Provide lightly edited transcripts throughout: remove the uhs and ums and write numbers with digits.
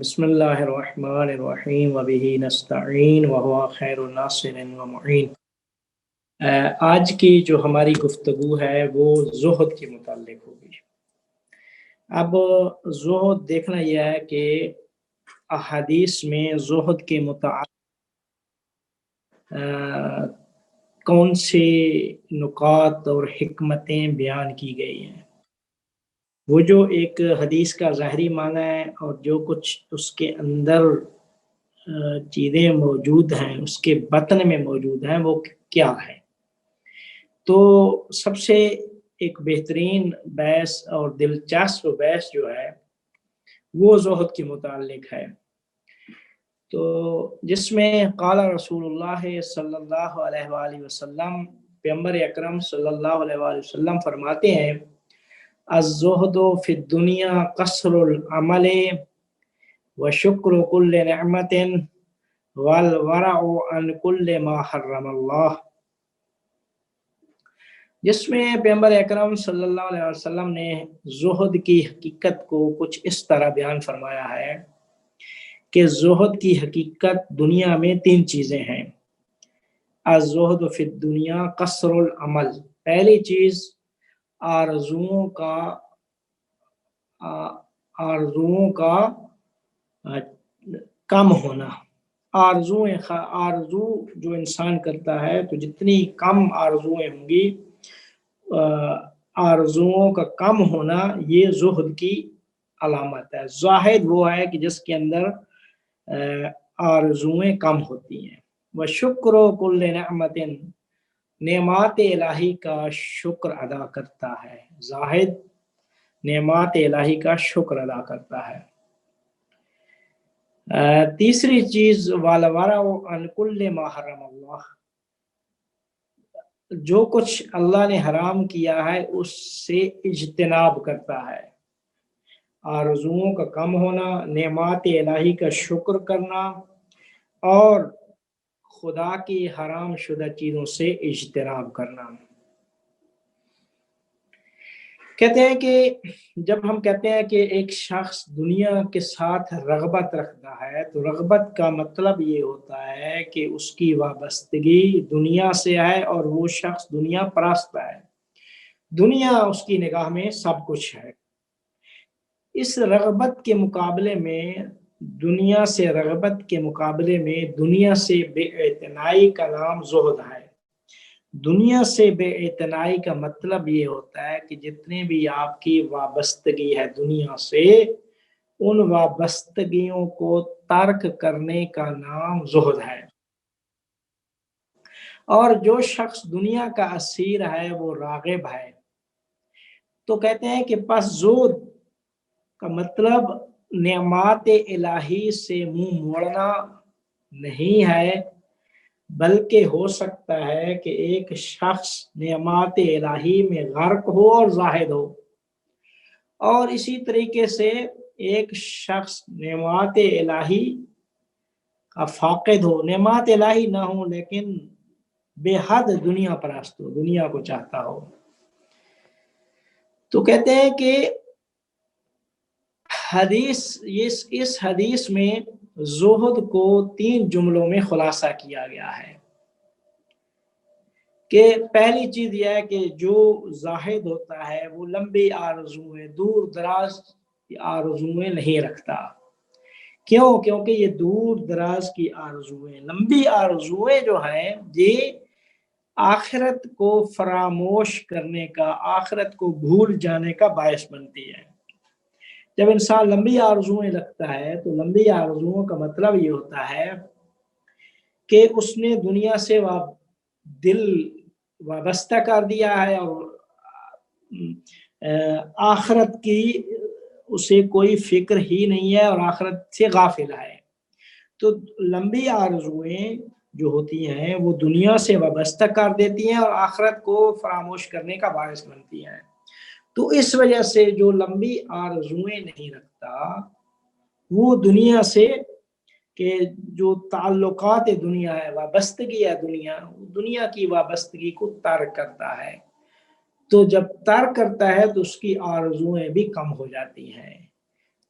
بسم اللہ الرحمن الرحیم وبہ نستعین وہو خیر الناصر ومعین۔ آج کی جو ہماری گفتگو ہے وہ زہد کے متعلق ہوگی۔ اب زہد دیکھنا یہ ہے کہ احادیث میں زہد کے متعلق کون سے نکات اور حکمتیں بیان کی گئی ہیں۔ وہ جو ایک حدیث کا ظاہری معنی ہے اور جو کچھ اس کے اندر چیزیں موجود ہیں اس کے بطن میں موجود ہیں وہ کیا ہے۔ تو سب سے ایک بہترین بحث اور دلچسپ بحث جو ہے وہ زہد کے متعلق ہے، تو جس میں قال رسول اللہ صلی اللہ علیہ وآلہ وسلم، پیغمبر اکرم صلی اللہ علیہ وآلہ وسلم فرماتے ہیں الزہد فی الدنیا قصر العمل وشکر کل نعمت والورع عن کل ما حرم اللہ، جس میں پیغمبر اکرم صلی اللہ علیہ وسلم نے زہد کی حقیقت کو کچھ اس طرح بیان فرمایا ہے کہ زہد کی حقیقت دنیا میں تین چیزیں ہیں۔ الزہد فی الدنیا قصر العمل، پہلی چیز آرزوؤں کا کم ہونا۔ آرزو جو انسان کرتا ہے تو جتنی کم آرزویں ہوں گی، آرزوؤں کا کم ہونا یہ زہد کی علامت ہے۔ زاہد وہ ہے کہ جس کے اندر آرزویں کم ہوتی ہیں۔ وشکر کل نعمت، نعمات الہی کا شکر ادا کرتا ہے۔ زاہد نعمات الہی کا شکر ادا کرتا ہے۔ تیسری چیز والورع عن کل ما حرم اللہ، جو کچھ اللہ نے حرام کیا ہے اس سے اجتناب کرتا ہے۔ آرزوؤں کا کم ہونا، نعمات الہی کا شکر کرنا اور خدا کی حرام شدہ چیزوں سے اجتناب کرنا۔ کہتے ہیں کہ جب ہم کہتے ہیں کہ ایک شخص دنیا کے ساتھ رغبت رکھتا ہے تو رغبت کا مطلب یہ ہوتا ہے کہ اس کی وابستگی دنیا سے ہے اور وہ شخص دنیا پرست ہے، دنیا اس کی نگاہ میں سب کچھ ہے۔ اس رغبت کے مقابلے میں دنیا سے دنیا سے بے اعتنائی کا نام زہد ہے۔ دنیا سے بے اعتنائی کا مطلب یہ ہوتا ہے کہ جتنے بھی آپ کی وابستگی ہے دنیا سے، ان وابستگیوں کو ترک کرنے کا نام زہد ہے۔ اور جو شخص دنیا کا اسیر ہے وہ راغب ہے۔ تو کہتے ہیں کہ پس زہد کا مطلب نعمات الہی سے منہ موڑنا نہیں ہے، بلکہ ہو سکتا ہے کہ ایک شخص نعمات الہی میں غرق ہو اور زاہد ہو، اور اسی طریقے سے ایک شخص نعمات الہی کا فاقد ہو، نعمات الہی نہ ہو لیکن بے حد دنیا پرست ہو، دنیا کو چاہتا ہو۔ تو کہتے ہیں کہ اس حدیث میں زہد کو 3 جملوں میں خلاصہ کیا گیا ہے کہ پہلی چیز یہ ہے کہ جو زاہد ہوتا ہے وہ لمبی آرزوئیں، دور دراز کی آرزوئیں نہیں رکھتا۔ کیوں؟ کیونکہ یہ دور دراز کی آرزوئیں، لمبی آرزوئیں جو ہیں یہ آخرت کو فراموش کرنے کا، آخرت کو بھول جانے کا باعث بنتی ہے۔ جب انسان لمبی آرزوئیں رکھتا ہے تو لمبی آرزوؤں کا مطلب یہ ہوتا ہے کہ اس نے دنیا سے دل وابستہ کر دیا ہے اور آخرت کی اسے کوئی فکر ہی نہیں ہے اور آخرت سے غافل ہے۔ تو لمبی آرزوئیں جو ہوتی ہیں وہ دنیا سے وابستہ کر دیتی ہیں اور آخرت کو فراموش کرنے کا باعث بنتی ہیں۔ تو اس وجہ سے جو لمبی آرزوئیں نہیں رکھتا وہ دنیا سے کہ جو تعلقات دنیا ہے، وابستگی ہے دنیا کی وابستگی کو ترک کرتا ہے۔ تو جب ترک کرتا ہے تو اس کی آرزوئیں بھی کم ہو جاتی ہیں۔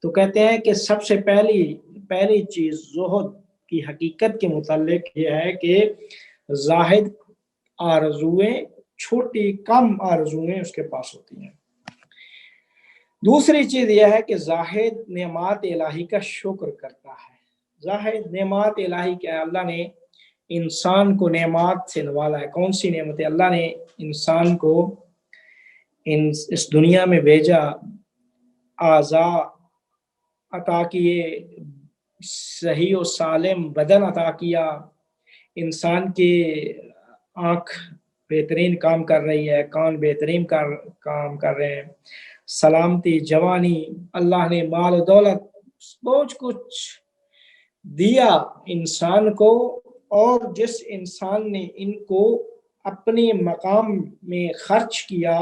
تو کہتے ہیں کہ سب سے پہلی چیز زہد کی حقیقت کے متعلق یہ ہے کہ زاہد آرزویں چھوٹی کم آرزویں اس کے پاس ہوتی ہیں۔ دوسری چیز یہ ہے کہ زاہد نعمات الہی کا شکر کرتا ہے۔ زاہد نعمات الہی کیا ہے؟ اللہ نے انسان کو نعمات سے نوالا ہے۔ کون سی نعمت؟ اللہ نے انسان کو اس دنیا میں بھیجا، اعضاء عطا کیے، صحیح و سالم بدن عطا کیا، انسان کی آنکھ بہترین کام کر رہی ہے، کان بہترین کام کر رہے ہیں، سلامتی، جوانی، اللہ نے مال و دولت بہت کچھ دیا انسان کو، اور جس انسان نے ان کو اپنے مقام میں خرچ کیا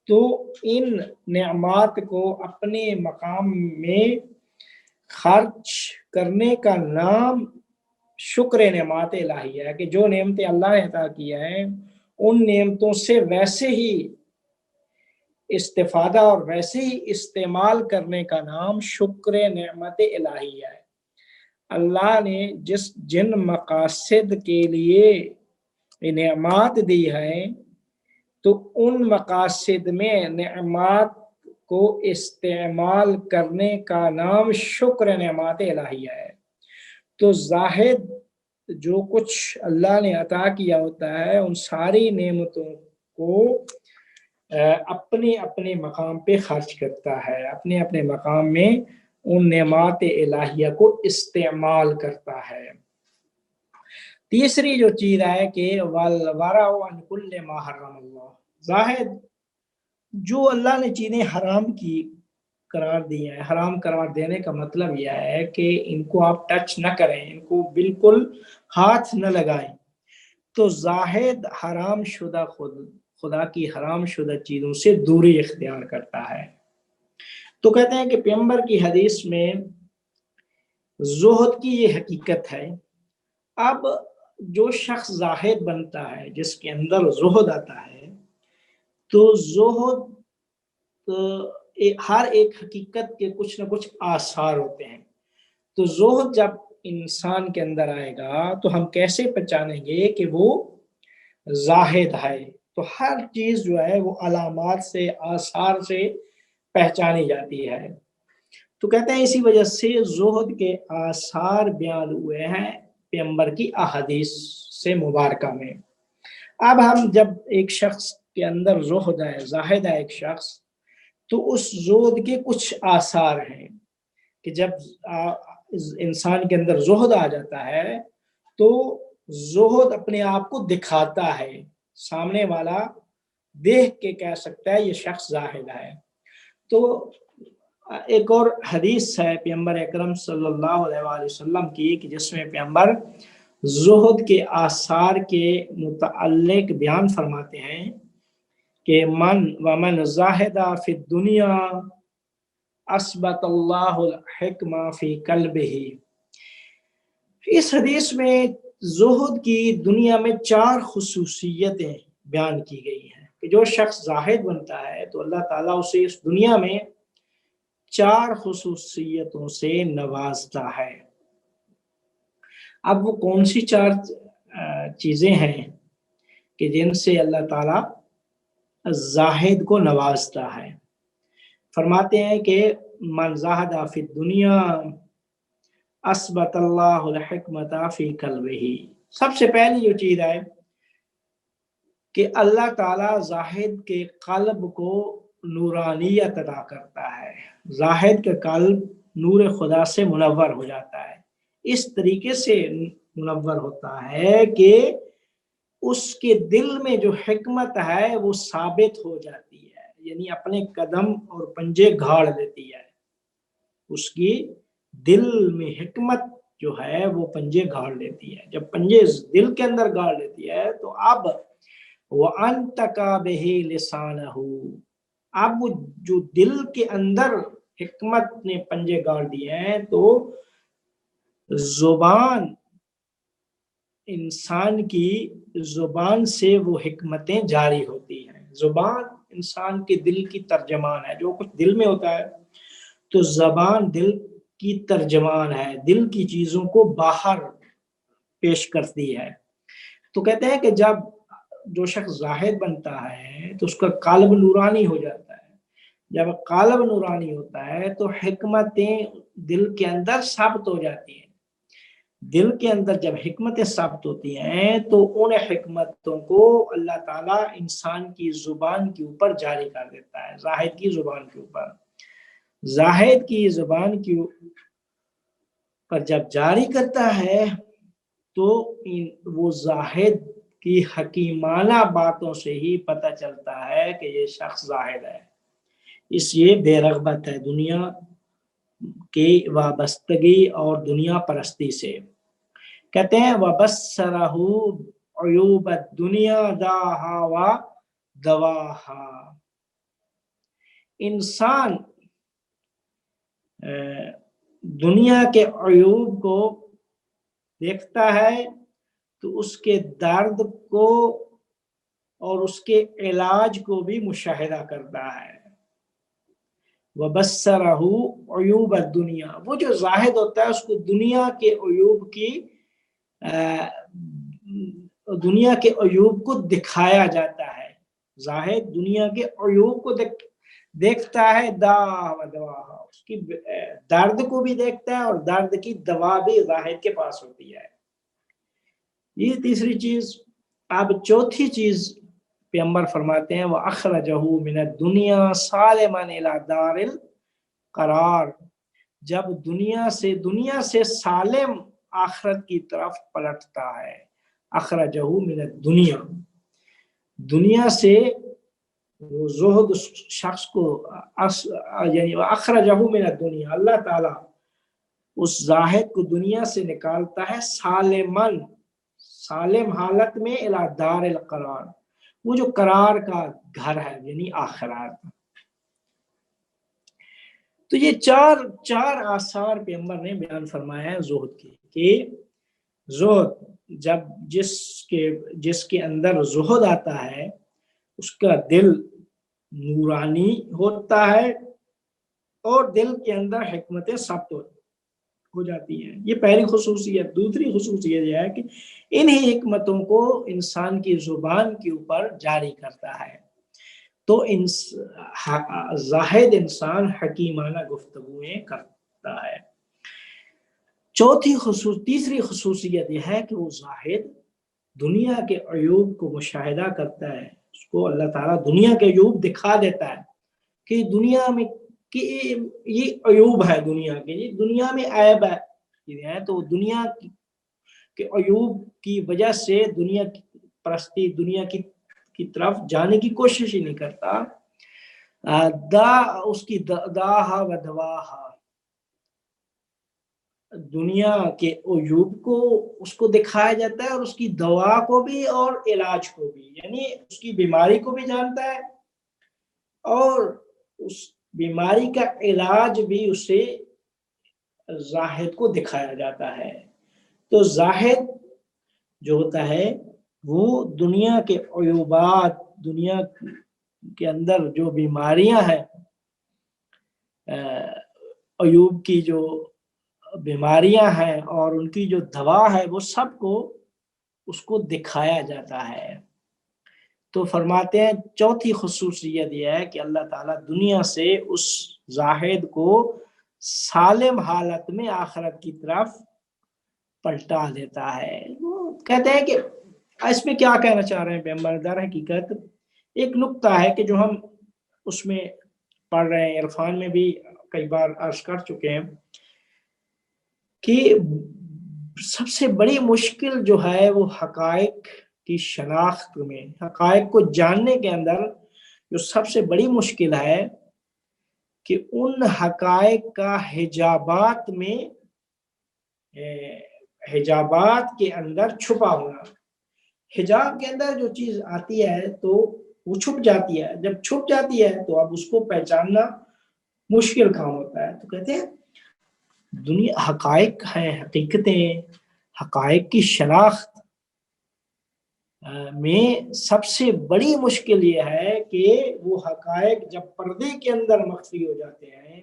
تو ان نعمات کو اپنے مقام میں خرچ کرنے کا نام شکر نعمات الہی ہے، کہ جو نعمتیں اللہ نے عطا کی ہیں ان نعمتوں سے ویسے ہی استفادہ اور ویسے ہی استعمال کرنے کا نام شکر نعمت الہی ہے۔ اللہ نے جن مقاصد کے لیے نعمات دی ہیں تو ان مقاصد میں نعمات کو استعمال کرنے کا نام شکر نعمت الہی ہے۔ تو زاہد جو کچھ اللہ نے عطا کیا ہوتا ہے ان ساری نعمتوں کو اپنے اپنے مقام پہ خرچ کرتا ہے، اپنے اپنے مقام میں ان نعمات الہیہ کو استعمال کرتا ہے۔ تیسری جو چیز ہے کہ والورع عن کل ما حرم اللہ، زاہد جو اللہ نے چیزیں حرام کی قرار دی ہیں، حرام قرار دینے کا مطلب یہ ہے کہ ان کو آپ ٹچ نہ کریں، ان کو بالکل ہاتھ نہ لگائیں۔ تو زاہد حرام شدہ خدا کی حرام شدہ چیزوں سے دوری اختیار کرتا ہے۔ تو کہتے ہیں کہ پیغمبر کی حدیث میں زہد کی یہ حقیقت ہے۔ اب جو شخص زاہد بنتا ہے، جس کے اندر زہد آتا ہے، تو زہد ہر ایک حقیقت کے کچھ نہ کچھ آثار ہوتے ہیں۔ تو زہد جب انسان کے اندر آئے گا تو ہم کیسے پہچانیں گے کہ وہ زاہد ہے؟ تو ہر چیز جو ہے وہ علامات سے، آثار سے پہچانی جاتی ہے۔ تو کہتے ہیں اسی وجہ سے زہد کے آثار بیان ہوئے ہیں پیغمبر کی احادیث سے مبارکہ میں۔ اب ہم جب ایک شخص کے اندر زہد ہے، زاہد ہے ایک شخص، تو اس زہد کے کچھ آثار ہیں کہ جب انسان کے اندر زہد آ جاتا ہے تو زہد اپنے آپ کو دکھاتا ہے، سامنے والا دیکھ کے کہہ سکتا ہے یہ شخص زاہد ہے۔ تو ایک اور حدیث ہے پیغمبر اکرم صلی اللہ علیہ وآلہ وسلم کی کہ جس میں پیغمبر زہد کے آثار کے متعلق بیان فرماتے ہیں کہ ومن زاہد فی الدنیا اثبت اللہ الحکمہ فی قلبہ۔ اس حدیث میں زہد کی دنیا میں 4 خصوصیتیں بیان کی گئی ہیں کہ جو شخص زاہد بنتا ہے تو اللہ تعالیٰ اسے اس دنیا میں 4 خصوصیتوں سے نوازتا ہے۔ اب وہ کون سی 4 چیزیں ہیں کہ جن سے اللہ تعالیٰ زاہد کو نوازتا ہے؟ فرماتے ہیں کہ من زاہد فی الدنیا اثبت اللہ الحکمت فی قلبہ۔ سب سے پہلی جو چیز ہے کہ اللہ تعالیٰ زاہد کے قلب کو نورانیت عطا کرتا ہے۔ زاہد کا قلب نور خدا سے منور ہو جاتا ہے، اس طریقے سے منور ہوتا ہے کہ اس کے دل میں جو حکمت ہے وہ ثابت ہو جاتی ہے، یعنی اپنے قدم اور پنجے گھاڑ دیتی ہے۔ اس کی دل میں حکمت جو ہے وہ پنجے گھاڑ لیتی ہے۔ جب پنجے دل کے اندر گھاڑ لیتی ہے تو اب وَأَنْتَقَى بِهِ لِسَانَهُ، اب وہ جو دل کے اندر حکمت نے پنجے گاڑ دیے ہیں تو زبان، انسان کی زبان سے وہ حکمتیں جاری ہوتی ہیں۔ زبان انسان کے دل کی ترجمان ہے، جو کچھ دل میں ہوتا ہے تو زبان دل کی ترجمان ہے، دل کی چیزوں کو باہر پیش کرتی ہے۔ تو کہتے ہیں کہ جب جو شخص زاہد بنتا ہے تو اس کا قلب نورانی ہو جاتا ہے، جب قلب نورانی ہوتا ہے تو حکمتیں دل کے اندر ثابت ہو جاتی ہیں، دل کے اندر جب حکمتیں ثابت ہوتی ہیں تو ان حکمتوں کو اللہ تعالیٰ انسان کی زبان کے اوپر جاری کر دیتا ہے، زاہد کی زبان کے اوپر، زاہد کی زبان کی پر جب جاری کرتا ہے تو وہ زاہد کی حکیمانہ باتوں سے ہی پتہ چلتا ہے کہ یہ شخص زاہد ہے، اس یہ بے رغبت ہے دنیا کی وابستگی اور دنیا پرستی سے۔ کہتے ہیں وَبَصَّرَهُ عُیُوبَ الدُّنْیَا دَاہَا وَدَوَاہَا، انسان دنیا کے عیوب کو دیکھتا ہے تو اس کے درد کو اور اس کے علاج کو بھی مشاہدہ کرتا ہے۔ وَبَصَّرَهُ عُیُوبَ الدُّنْیَا، وہ جو زاہد ہوتا ہے اس کو دنیا کے عیوب کو دکھایا جاتا ہے، زاہد دنیا کے عیوب کو دیکھتا ہے، داہ و دواہا، اس کی درد کو بھی دیکھتا ہے اور درد کی دوا بھی زاہد کے پاس ہوتی ہے۔ یہ تیسری چیز۔ اب چوتھی چیز پیغمبر فرماتے ہیں وَأَخْرَجَهُ مِنَ الدُّنْيَا سَالِمًا إِلَى دَارِ الْقَرَارِ، جب دنیا سے سالم آخرت کی طرف پلٹتا ہے، اخرجہ من الدنیا، دنیا سے وہ زہد شخص کو یعنی اخرجہ من الدنیا، اللہ تعالیٰ اس زاہد کو دنیا سے نکالتا ہے سالم حالت میں الی دار القرار، وہ جو قرار کا گھر ہے یعنی آخرت۔ تو یہ چار آثار پیغمبر نے بیان فرمایا ہے زہد کے، کہ زہد جب جس کے اندر زہد آتا ہے اس کا دل نورانی ہوتا ہے اور دل کے اندر حکمتیں ثابت ہو جاتی ہیں، یہ پہلی خصوصیت۔ دوسری خصوصیت یہ ہے کہ انہی حکمتوں کو انسان کی زبان کے اوپر جاری کرتا ہے، تو زاہد انسان حکیمانہ گفتگویں کرتا ہے۔ تیسری خصوصیت یہ ہے کہ وہ زاہد دنیا کے عیوب کو مشاہدہ کرتا ہے، اس کو اللہ تعالیٰ دنیا کے عیوب دکھا دیتا ہے کہ دنیا میں کہ یہ عیوب ہے، دنیا میں عیب ہے، تو دنیا کے عیوب کی وجہ سے دنیا کی پرستی، دنیا کی طرف جانے کی کوشش ہی نہیں کرتا۔ اس کی داہا و دواہا، دنیا کے عیوب کو اس کو دکھایا جاتا ہے اور اس کی دوا کو بھی اور علاج کو بھی، یعنی اس کی بیماری کو بھی جانتا ہے اور اس بیماری کا علاج بھی اسے زاہد کو دکھایا جاتا ہے۔ تو زاہد جو ہوتا ہے وہ دنیا کے عیوبات، دنیا کے اندر جو بیماریاں ہیں، عیوب کی جو بیماریاں ہیں اور ان کی جو دوا ہے وہ سب کو اس کو دکھایا جاتا ہے۔ تو فرماتے ہیں چوتھی خصوصیت یہ ہے کہ اللہ تعالیٰ دنیا سے اس زاہد کو سالم حالت میں آخرت کی طرف پلٹا دیتا ہے۔ وہ کہتے ہیں کہ اس میں کیا کہنا چاہ رہے ہیں پیغمبر؟ در حقیقت ایک نقطہ ہے کہ جو ہم اس میں پڑھ رہے ہیں، عرفان میں بھی کئی بار عرض کر چکے ہیں کہ سب سے بڑی مشکل جو ہے وہ حقائق کی شناخت میں، حقائق کو جاننے کے اندر جو سب سے بڑی مشکل ہے کہ ان حقائق کا حجابات کے اندر چھپا ہونا۔ حجاب کے اندر جو چیز آتی ہے تو وہ چھپ جاتی ہے، جب چھپ جاتی ہے تو اب اس کو پہچاننا مشکل کام ہوتا ہے۔ تو کہتے ہیں دنیا حقائق ہیں، حقیقتیں، حقائق کی شناخت میں سب سے بڑی مشکل یہ ہے کہ وہ حقائق جب پردے کے اندر مخفی ہو جاتے ہیں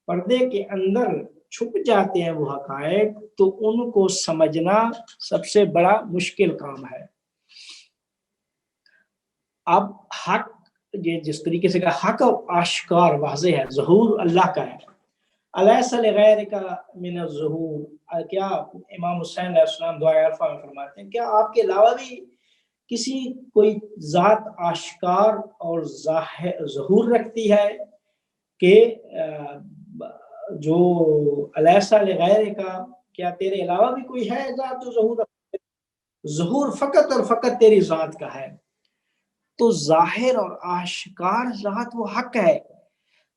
پردے کے اندر چھپ جاتے ہیں وہ حقائق، تو ان کو سمجھنا سب سے بڑا مشکل کام ہے۔ اب حق، یہ جس طریقے سے کہا حق اور آشکار واضح ہے، ظہور اللہ کا ہے۔ الیس لغیرک من الظہور، کیا امام حسین علیہ السلام دعائے عرفہ میں فرماتے ہیں کیا آپ کے علاوہ بھی کسی کوئی ذات آشکار اور ظہور رکھتی ہے کہ جو الیس لغیرک، کیا تیرے علاوہ بھی کوئی ہے ذات جو ظہور رکھتی ہے؟ ظہور فقط اور فقط تیری ذات کا ہے۔ تو ظاہر اور آشکار ذات وہ حق ہے،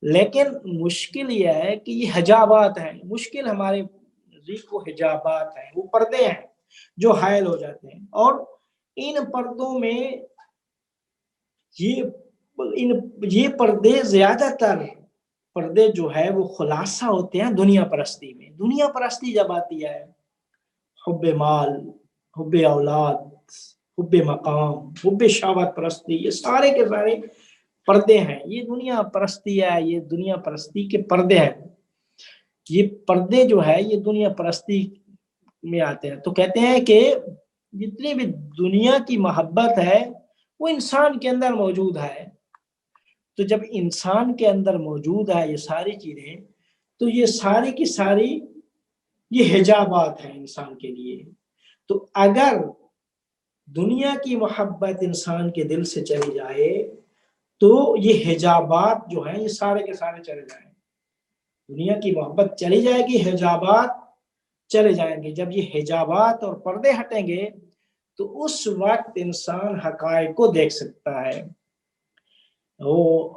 لیکن مشکل یہ ہے کہ یہ حجابات ہیں، مشکل ہمارے نزدیک وہ حجابات ہیں، وہ پردے ہیں جو حائل ہو جاتے ہیں، اور ان پردوں میں یہ پردے زیادہ تر پردے جو ہے وہ خلاصہ ہوتے ہیں دنیا پرستی میں۔ دنیا پرستی جب آتی ہے، حب مال، حب اولاد، حب مقام، حب شہوت پرستی، یہ سارے کے سارے پردے ہیں، یہ دنیا پرستی ہے، یہ دنیا پرستی کے پردے ہیں۔ یہ پردے جو ہے یہ دنیا پرستی میں آتے ہیں۔ تو کہتے ہیں کہ جتنی بھی دنیا کی محبت ہے وہ انسان کے اندر موجود ہے۔ تو جب انسان کے اندر موجود ہے یہ ساری چیزیں، تو یہ ساری کی ساری یہ حجابات ہیں انسان کے لیے۔ تو اگر دنیا کی محبت انسان کے دل سے چلی جائے تو یہ حجابات جو ہیں یہ سارے کے سارے چلے جائیں گے۔ دنیا کی محبت چلی جائے گی، حجابات چلے جائیں گے۔ جب یہ حجابات اور پردے ہٹیں گے تو اس وقت انسان حقائق کو دیکھ سکتا ہے۔ وہ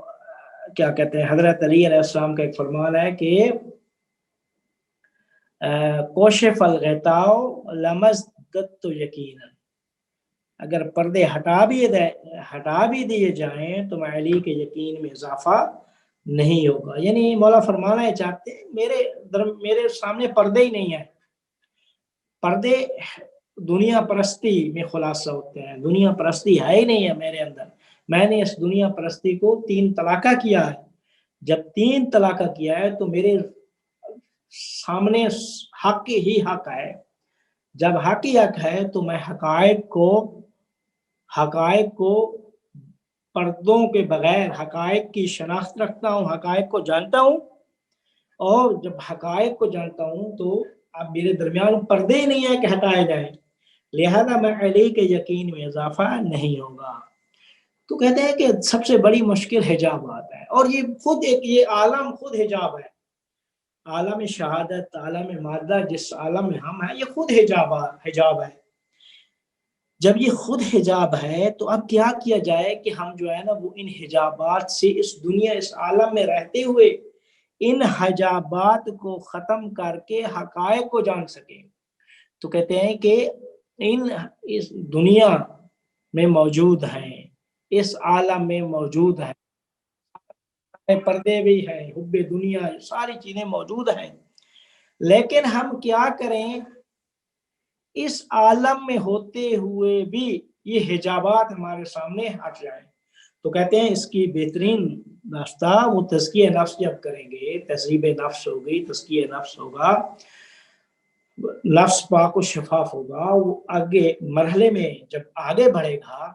کیا کہتے ہیں، حضرت علی علیہ السلام کا ایک فرمان ہے کہ کوشف الغطاء لمزددت یقینا، اگر پردے ہٹا بھی دیے جائیں تو میں علی کے یقین میں اضافہ نہیں ہوگا۔ یعنی مولا فرمانا ہے چاہتے ہیں میرے سامنے پردے ہی نہیں ہیں، پردے دنیا پرستی میں خلاصہ ہوتے ہیں، دنیا پرستی ہے ہی نہیں ہے میرے اندر۔ میں نے اس دنیا پرستی کو 3 طلاقہ کیا ہے، جب 3 طلاقہ کیا ہے تو میرے سامنے حق ہی حق ہے۔ جب حق ہی حق ہے تو میں حقائق کو پردوں کے بغیر حقائق کی شناخت رکھتا ہوں، حقائق کو جانتا ہوں، اور جب حقائق کو جانتا ہوں تو اب میرے درمیان پردے ہی نہیں ہے کہ ہٹائے جائیں، لہذا میں علی کے یقین میں اضافہ نہیں ہوگا۔ تو کہتے ہیں کہ سب سے بڑی مشکل حجابات ہے، اور یہ خود یہ عالم خود حجاب ہے، عالم شہادت، عالم مادہ جس عالم میں ہم ہیں یہ خود حجاب ہے۔ جب یہ خود حجاب ہے تو اب کیا جائے کہ ہم جو ہے نا وہ ان حجابات سے اس عالم میں رہتے ہوئے ان حجابات کو ختم کر کے حقائق کو جان سکیں۔ تو کہتے ہیں کہ اس دنیا میں موجود ہیں، اس عالم میں موجود ہیں، پردے بھی ہیں، حب دنیا، ساری چیزیں موجود ہیں، لیکن ہم کیا کریں اس عالم میں ہوتے ہوئے بھی یہ حجابات ہمارے سامنے ہٹ جائیں۔ تو کہتے ہیں اس کی بہترین راستہ وہ تزکیہ نفس جب کریں گے، تہذیب نفس ہوگی، تزکیہ نفس ہوگا، نفس پاک و شفاف ہوگا، وہ آگے مرحلے میں جب آگے بڑھے گا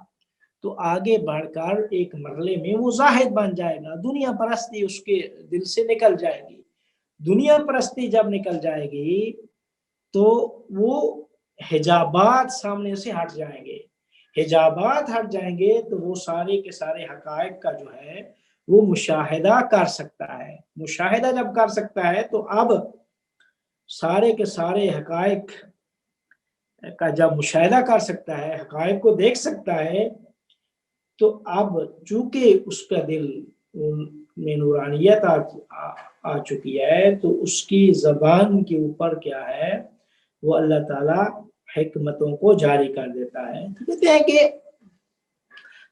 تو آگے بڑھ کر ایک مرحلے میں وہ زاہد بن جائے گا، دنیا پرستی اس کے دل سے نکل جائے گی۔ دنیا پرستی جب نکل جائے گی تو وہ حجابات سامنے سے ہٹ جائیں گے، حجابات ہٹ جائیں گے تو وہ سارے کے سارے حقائق کا جو ہے وہ مشاہدہ کر سکتا ہے۔ مشاہدہ جب کر سکتا ہے تو اب سارے کے سارے حقائق کا جب مشاہدہ کر سکتا ہے، حقائق کو دیکھ سکتا ہے، تو اب چونکہ اس کا دل میں نورانیت آ چکی ہے تو اس کی زبان کے اوپر کیا ہے وہ اللہ تعالی حکمتوں کو جاری کر دیتا ہے۔ تو کہتے ہیں کہ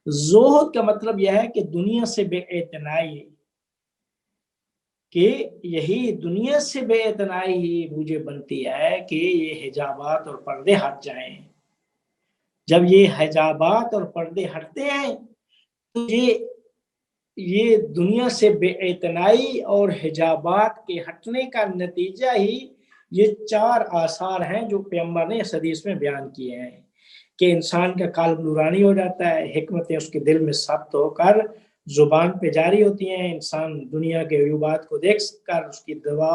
زہد کا مطلب یہ ہے کہ دنیا سے بے اعتنائی، کہ یہی دنیا سے بے اعتنائی ہی مجھے بنتی ہے کہ یہ حجابات اور پردے ہٹ جائیں۔ جب یہ حجابات اور پردے ہٹتے ہیں تو یہ یہ دنیا سے بے اعتنائی اور حجابات کے ہٹنے کا نتیجہ ہی یہ 4 آثار ہیں جو پیغمبر نے اس حدیث میں بیان کیے ہیں کہ انسان کا قلب نورانی ہو جاتا ہے، حکمتیں اس کے دل میں ثبت ہو کر زبان پہ جاری ہوتی ہیں، انسان دنیا کے عیوبات کو دیکھ کر اس کی دوا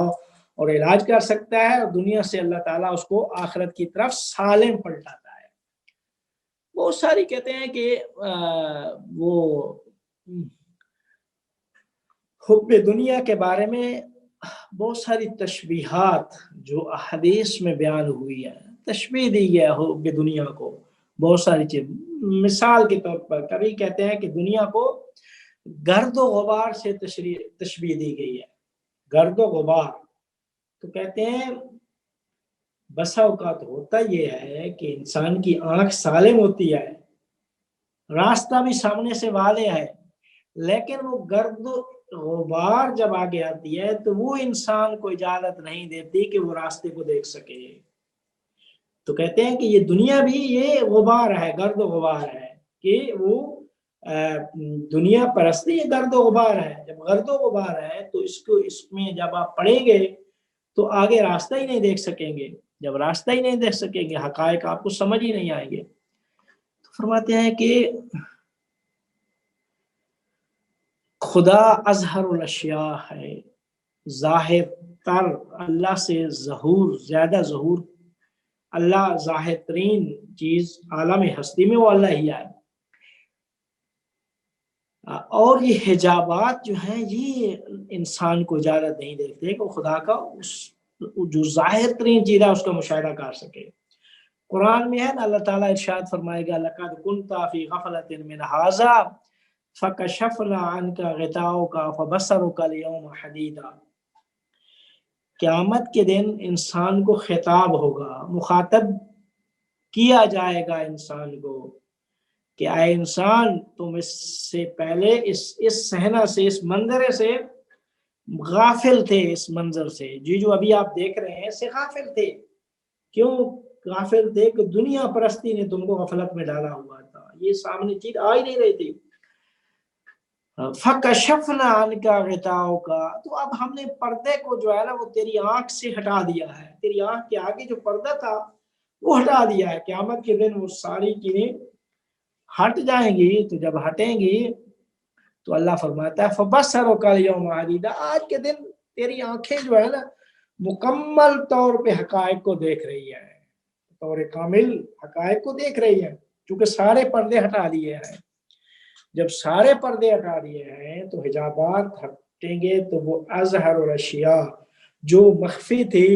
اور علاج کر سکتا ہے، اور دنیا سے اللہ تعالیٰ اس کو آخرت کی طرف سالم پلٹاتا ہے۔ بہت ساری کہتے ہیں کہ وہ حب دنیا کے بارے میں بہت ساری تشبیہات جو احادیث میں بیان ہوئی ہے، تشبیہ دی گیا حب دنیا کو بہت ساری چیز۔ مثال کے طور پر کبھی کہتے ہیں کہ دنیا کو گرد و غبار سے تشبیہ دی گئی ہے، گرد و غبار۔ تو کہتے ہیں بسا اوقات ہوتا یہ ہے کہ انسان کی آنکھ سالم ہوتی ہے، راستہ بھی سامنے سے واضح ہے، لیکن وہ گرد و غبار جب آگے آتی ہے تو وہ انسان کو اجازت نہیں دیتی کہ وہ راستے کو دیکھ سکے۔ تو کہتے ہیں کہ یہ دنیا بھی یہ غبار ہے، گرد و غبار ہے، کہ وہ دنیا پرستی یہ گرد و غبار ہے۔ جب گرد و غبار ہے تو اس میں جب آپ پڑھیں گے تو آگے راستہ ہی نہیں دیکھ سکیں گے، جب راستہ ہی نہیں دیکھ سکیں گے حقائق آپ کو سمجھ ہی نہیں آئیں گے۔ تو فرماتے ہیں کہ خدا اظہر الاشیاء ہے، ظاہر تر، اللہ سے ظہور، زیادہ ظہور، اللہ ظاہر ترین چیز عالم ہستی میں وہ اللہ ہی ہے۔ اور یہ حجابات جو ہیں یہ انسان کو اجازت نہیں دیتے کہ خدا کا اس جو ظاہر ترین چیز ہے اس کا مشاہدہ کر سکے۔ قرآن میں ہے نا، اللہ تعالیٰ ارشاد فرمائے گا لَقَدْ كُنْتَ فِي غَفْلَةٍ مِّنْ هَٰذَا فَكَشَفْنَا عَنْكَ غِطَاءَكَ فَبَصَرُكَ الْيَوْمَ حَدِيدٌ۔ قیامت کے دن انسان کو خطاب ہوگا، مخاطب کیا جائے گا انسان کو کہ اے انسان تم اس سے پہلے اس صحنہ سے، اس منظر سے غافل تھے، اس منظر سے جو ابھی آپ دیکھ رہے ہیں اس سے غافل تھے۔ کیوں غافل تھے؟ کہ دنیا پرستی نے تم کو غفلت میں ڈالا ہوا تھا، یہ سامنے چیز آ ہی نہیں رہی تھی۔ فَكَشَفْنَا عَنْكَ غِطَاءَكَ، تو اب ہم نے پردے کو جو ہے نا وہ تیری آنکھ سے ہٹا دیا ہے، تیری آنکھ کے آگے جو پردہ تھا وہ ہٹا دیا ہے۔ قیامت کے دن وہ ساری چیزیں ہٹ جائیں گی، تو جب ہٹیں گی تو اللہ فرماتا ہے فَبَصَرُكَ الْيَوْمَ حَدِيدٌ، آج کے دن تیری آنکھیں جو ہے نا مکمل طور پہ حقائق کو دیکھ رہی ہے، طور کامل حقائق کو دیکھ رہی ہے، کیونکہ سارے پردے ہٹا دیے ہیں۔ جب سارے پردے ہٹا دیے ہیں تو حجابات ہٹیں گے تو وہ اظہر الاشیاء جو مخفی تھی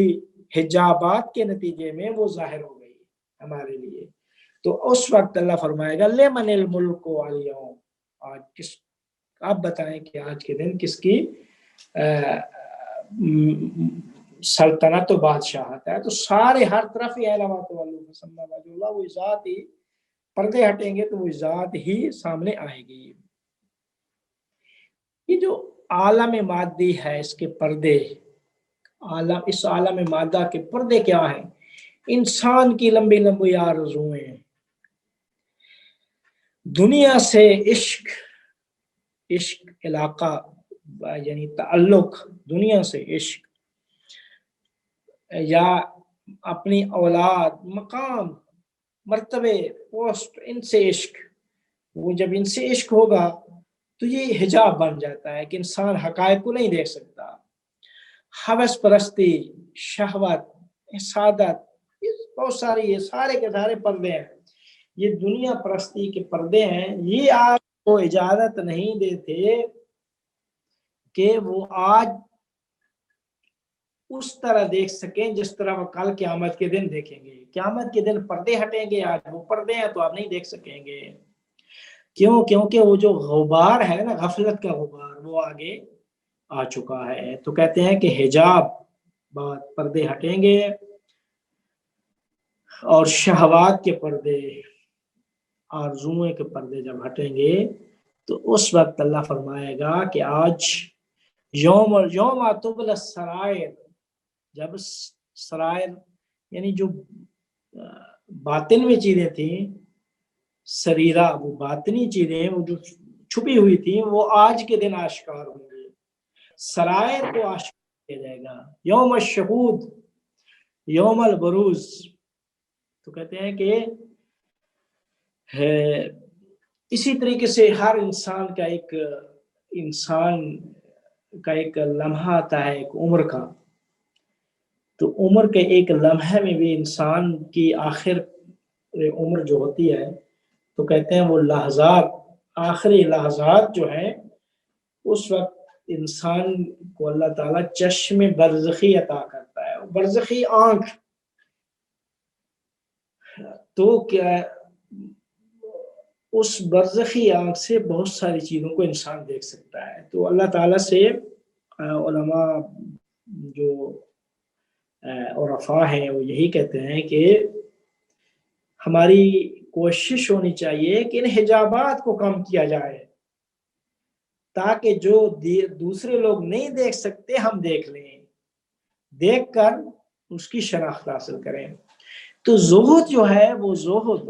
حجابات کے نتیجے میں وہ ظاہر ہو گئی ہمارے لیے۔ تو اس وقت اللہ فرمائے گا لمن الملک اليوم، آج کس، آپ بتائیں کہ آج کے دن کس کی سلطنت و بادشاہت ہے؟ تو سارے ہر طرف ہی علامات اللہ، وہ ذات ہی، پردے ہٹیں گے تو وہ ذات ہی سامنے آئے گی۔ یہ جو عالم مادی ہے اس کے پردے، اس عالم مادہ کے پردے کیا ہیں؟ انسان کی لمبی لمبی آرزوئیں، دنیا سے عشق علاقہ یعنی تعلق، دنیا سے عشق، یا اپنی اولاد، مقام، مرتبے، پوسٹ، ان سے عشق، وہ جب ان سے عشق ہوگا تو یہ حجاب بن جاتا ہے کہ انسان حقائق کو نہیں دیکھ سکتا۔ ہوس پرستی، شہوت، حسادت، بہت ساری، یہ سارے کے سارے پردے ہیں، یہ دنیا پرستی کے پردے ہیں، یہ آپ کو اجازت نہیں دیتے کہ وہ آج اس طرح دیکھ سکیں جس طرح وہ کل قیامت کے دن دیکھیں گے۔ قیامت کے دن پردے ہٹیں گے، آج وہ پردے ہیں تو آپ نہیں دیکھ سکیں گے۔ کیوں؟ کیونکہ وہ جو غبار ہے نا، غفلت کا غبار، وہ آگے آ چکا ہے۔ تو کہتے ہیں کہ حجاب بات، پردے ہٹیں گے اور شہوات کے پردے، آرزوئیں کے پردے جب ہٹیں گے تو اس وقت اللہ فرمائے گا کہ آج یوم تبلی السرائر، جب سرائر یعنی جو باطن میں چیزیں تھیں، سریرہ وہ باطنی چیزیں، وہ جو چھپی ہوئی تھی وہ آج کے دن آشکار ہوں گی، سرائر کو آشکار کیا جائے گا، یوم الشہود، یوم البروز۔ تو کہتے ہیں کہ اسی طریقے سے ہر انسان کا ایک لمحہ آتا ہے ایک عمر کا، تو عمر کے ایک لمحے میں بھی انسان کی آخر عمر جو ہوتی ہے تو کہتے ہیں وہ لحظات، آخری لحظات جو ہیں اس وقت انسان کو اللہ تعالیٰ چشم برزخی عطا کرتا ہے، برزخی آنکھ۔ تو کیا اس برزخی آنکھ سے بہت ساری چیزوں کو انسان دیکھ سکتا ہے۔ تو اللہ تعالیٰ سے علماء جو عرفاء ہیں وہ یہی کہتے ہیں کہ ہماری کوشش ہونی چاہیے کہ ان حجابات کو کم کیا جائے تاکہ جو دوسرے لوگ نہیں دیکھ سکتے ہم دیکھ لیں، دیکھ کر اس کی شناخت حاصل کریں۔ تو زہد جو ہے وہ زہد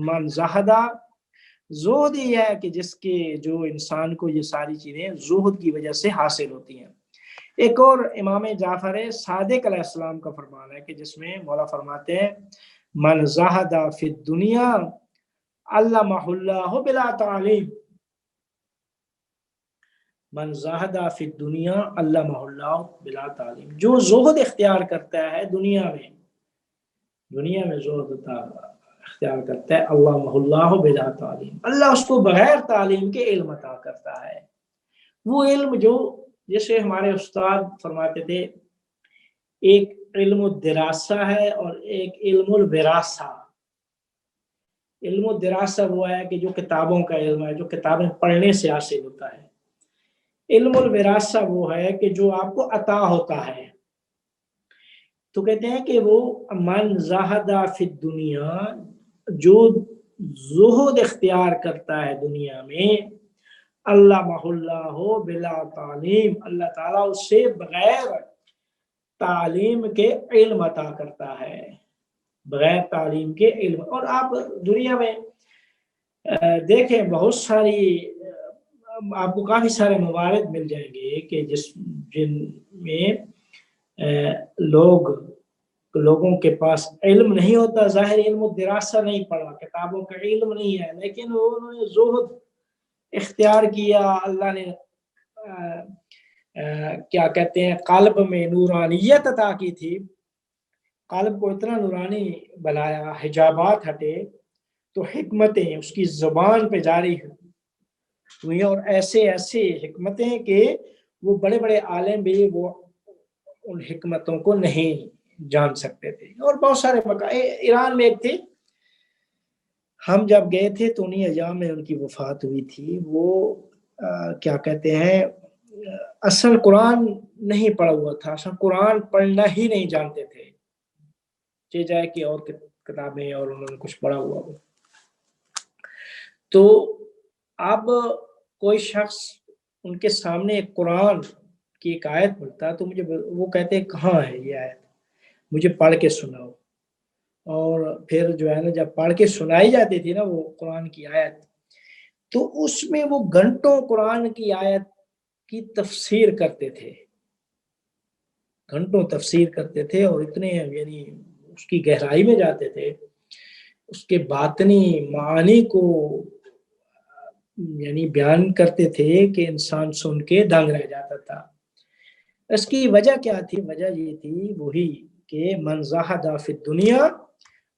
من زہدہ، زہد یہ ہے کہ جس کے جو انسان کو یہ ساری چیزیں زہد کی وجہ سے حاصل ہوتی ہیں۔ ایک اور امام جعفر صادق علیہ السلام کا فرمان ہے کہ جس میں مولا فرماتے ہیں من زہد فی الدنیا علمہ اللہ بلا تعلیم، من زہد فی الدنیا علمہ اللہ بلا تعلیم، جو زہد اختیار کرتا ہے دنیا میں زہد اختیار کرتا ہے علمہ اللہ بلا تعلیم، اللہ اس کو بغیر تعلیم کے علم عطا کرتا ہے۔ وہ علم جو جیسے ہمارے استاد فرماتے تھے ایک علم الدراسہ ہے اور ایک علم الوراثہ۔ علم الدراسہ وہ ہے کہ جو کتابوں کا علم ہے، جو کتابیں پڑھنے سے حاصل ہوتا ہے۔ علم الوراثہ وہ ہے کہ جو آپ کو عطا ہوتا ہے۔ تو کہتے ہیں کہ وہ من زہد فی الدنیا، جو زہد اختیار کرتا ہے دنیا میں، علمہ اللہ بلا تعلیم، اللہ تعالیٰ اس سے بغیر تعلیم کے علم عطا کرتا ہے، بغیر تعلیم کے علم۔ اور آپ دنیا میں دیکھیں بہت ساری آپ کو کافی سارے موارد مل جائیں گے کہ جن میں لوگوں کے پاس علم نہیں ہوتا، ظاہر علم الدراسہ نہیں پڑھا، کتابوں کا علم نہیں ہے، لیکن انہوں نے زہد اختیار کیا، اللہ نے کیا کہتے ہیں قلب میں نورانیت عطا کی تھی، قلب کو اتنا نورانی بنایا، حجابات ہٹے تو حکمتیں اس کی زبان پہ جاری ہوئی، اور ایسے حکمتیں کہ وہ بڑے بڑے عالم بھی وہ ان حکمتوں کو نہیں جان سکتے تھے۔ اور بہت سارے ایران میں ایک تھے، ہم جب گئے تھے تو انہی ایام میں ان کی وفات ہوئی تھی، وہ کیا کہتے ہیں اصل قرآن نہیں پڑھا ہوا تھا، اصل قرآن پڑھنا ہی نہیں جانتے تھے، جائے کہ اور کتابیں اور انہوں نے کچھ پڑھا ہوا ہو۔ تو اب کوئی شخص ان کے سامنے قرآن کی ایک آیت پڑھتا تو وہ کہتے ہیں کہاں ہے یہ آیت، مجھے پڑھ کے سناؤ۔ اور پھر جو ہے نا جب پڑھ کے سنائی جاتی تھی نا وہ قرآن کی آیت، تو اس میں وہ گھنٹوں قرآن کی آیت کی تفسیر کرتے تھے، گھنٹوں تفسیر کرتے تھے، اور اتنے یعنی اس کی گہرائی میں جاتے تھے، اس کے باطنی معانی کو یعنی بیان کرتے تھے کہ انسان سن کے دنگ رہ جاتا تھا۔ اس کی وجہ کیا تھی؟ وجہ یہ تھی وہی کہ من زہد فی الدنیا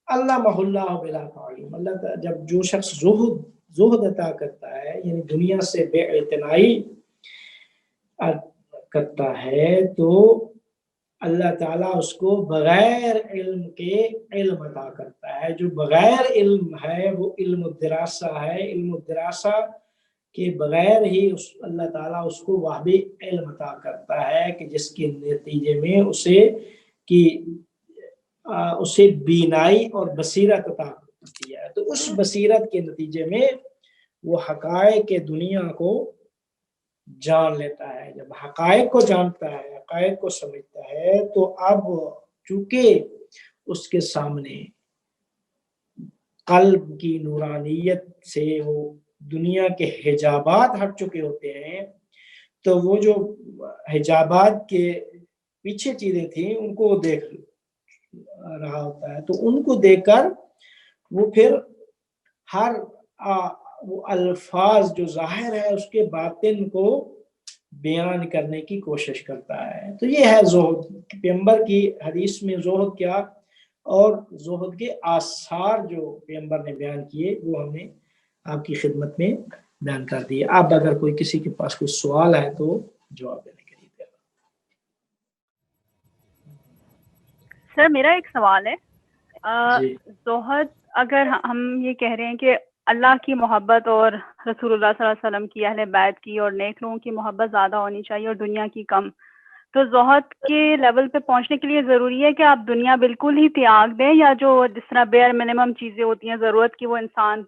علمہ اللہ بلا تعلیم، اللہ جب جو شخص زہد عطا کرتا ہے یعنی دنیا سے بے اعتنائی کرتا ہے تو اللہ تعالیٰ اس کو بغیر علم کے علم عطا کرتا ہے۔ جو بغیر علم ہے وہ علم الدراسہ ہے، علم الدراسہ کے بغیر ہی اللہ تعالیٰ اس کو وہ بھی علم عطا کرتا ہے کہ جس کے نتیجے میں اسے بینائی اور بصیرت عطا ہوتی ہے۔ تو اس بصیرت کے نتیجے میں وہ حقائق دنیا کو جان لیتا ہے۔ جب حقائق کو جانتا ہے، حقائق کو سمجھتا ہے، تو اب چونکہ اس کے سامنے قلب کی نورانیت سے وہ دنیا کے حجابات ہٹ چکے ہوتے ہیں تو وہ جو حجابات کے پیچھے چیزیں تھیں ان کو دیکھ رہا ہوتا ہے، تو ان کو دیکھ کر وہ پھر ہر وہ الفاظ جو ظاہر ہے اس کے باطن کو بیان کرنے کی کوشش کرتا ہے. تو یہ ہے زہد. پیغمبر کی حدیث میں زہد کیا اور زہد کے آثار جو پیغمبر نے بیان کیے وہ ہم نے آپ کی خدمت میں بیان کر دیے. اب اگر کوئی کسی کے پاس کوئی سوال ہے تو جواب دینے کے لیے. سر میرا ایک سوال ہے. جی زہد اگر ہم یہ کہہ رہے ہیں کہ اللہ کی محبت اور رسول اللہ صلی اللہ علیہ وسلم کی، اہل بیت کی اور نیک لوگوں کی محبت زیادہ ہونی چاہیے اور دنیا کی کم، تو زہد کے لیول پہ پہنچنے کے لیے ضروری ہے کہ آپ دنیا بالکل ہی تیاگ دیں، یا جو جس طرح بیئر منیمم چیزیں ہوتی ہیں ضرورت کی وہ انسان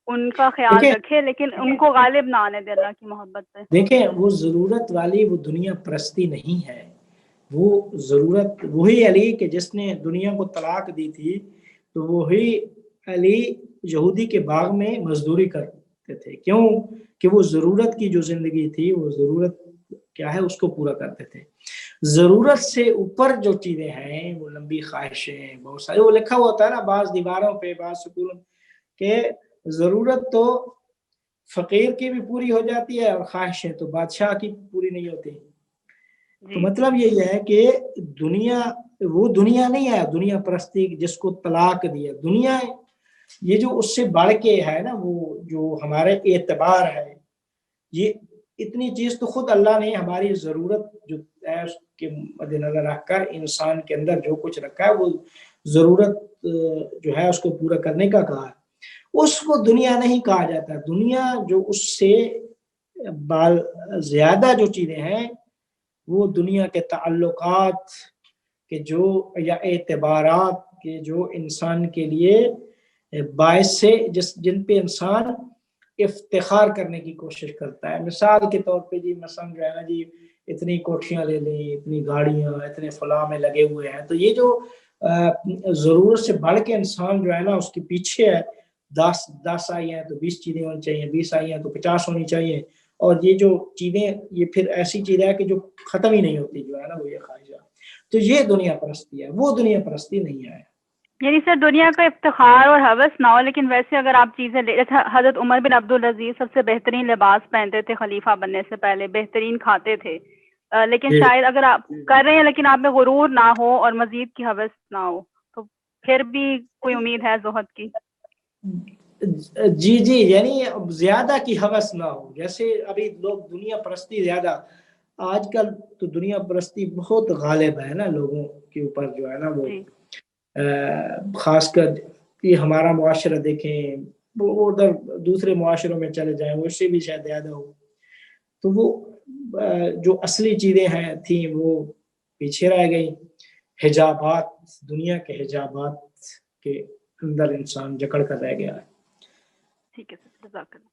ان کا خیال رکھے لیکن ان کو غالب نہ آنے دے اللہ کی محبت پہ؟ دیکھیں وہ ضرورت والی وہ دنیا پرستی نہیں ہے. وہ ضرورت وہی علی کہ جس نے دنیا کو طلاق دی تھی تو وہی علی یہودی کے باغ میں مزدوری کرتے تھے. کیوں کہ وہ ضرورت کی جو زندگی تھی وہ ضرورت کیا ہے اس کو پورا کرتے تھے. ضرورت سے اوپر جو چیزیں ہیں وہ لمبی خواہشیں بہت ساری، وہ لکھا ہوا ہوتا ہے نا بعض دیواروں پہ بعض سکولوں کہ ضرورت تو فقیر کی بھی پوری ہو جاتی ہے اور خواہشیں تو بادشاہ کی پوری نہیں ہوتی. تو مطلب یہی ہے کہ دنیا وہ دنیا نہیں ہے دنیا پرستی جس کو طلاق دیا. دنیا یہ جو اس سے بڑھ کے ہے نا وہ جو ہمارے اعتبار ہے، یہ اتنی چیز تو خود اللہ نے ہماری ضرورت جو ہے اس کے مد نظر رکھ کر انسان کے اندر جو کچھ رکھا ہے وہ ضرورت جو ہے اس کو پورا کرنے کا کہا ہے. اس کو دنیا نہیں کہا جاتا. دنیا جو اس سے زیادہ جو چیزیں ہیں وہ دنیا کے تعلقات کے جو یا اعتبارات کے جو انسان کے لیے باعث سے جن پہ انسان افتخار کرنے کی کوشش کرتا ہے. مثال کے طور پہ جی مثلا جو ہے نا جی اتنی کوٹھیاں لے لیں، اتنی گاڑیاں، اتنے فلاں میں لگے ہوئے ہیں، تو یہ جو ضرورت سے بڑھ کے انسان جو ہے نا اس کے پیچھے ہے. 10 آئی ہیں تو 20 چیزیں ہونی چاہیے، 20 آئی ہیں تو 50 ہونی چاہیے. اور یہ جو چیزیں یہ پھر ایسی چیزیں ہے کہ جو ختم ہی نہیں ہوتی جو ہے نا وہ یہ خواہشات. تو یہ دنیا پرستی ہے، وہ دنیا پرستی نہیں ہے. یعنی سر دنیا کا افتخار اور حوث نہ ہو، لیکن ویسے اگر آپ چیزیں حضرت عمر بن عبدالعزیز سب سے بہترین لباس پہنتے تھے خلیفہ بننے سے پہلے، بہترین کھاتے تھے، لیکن شاید اگر آپ کر رہے ہیں لیکن آپ میں غرور نہ ہو اور مزید کی حوث نہ ہو تو پھر بھی کوئی امید ہے زہد کی؟ جی جی، یعنی زیادہ کی حوث نہ ہو. جیسے ابھی لوگ دنیا پرستی زیادہ آج کل تو دنیا پرستی بہت غالب ہے نا لوگوں کے اوپر جو ہے نا وہ خاص کر یہ ہمارا معاشرہ دیکھیں وہ ادھر دوسرے معاشروں میں چلے جائیں وہ اس سے بھی شاید زیادہ ہو. تو وہ جو اصلی چیزیں ہیں تھیں وہ پیچھے رہ گئی. حجابات، دنیا کے حجابات کے اندر انسان جکڑ کر رہ گیا ہے. ٹھیک ہے سر، جزاک اللہ.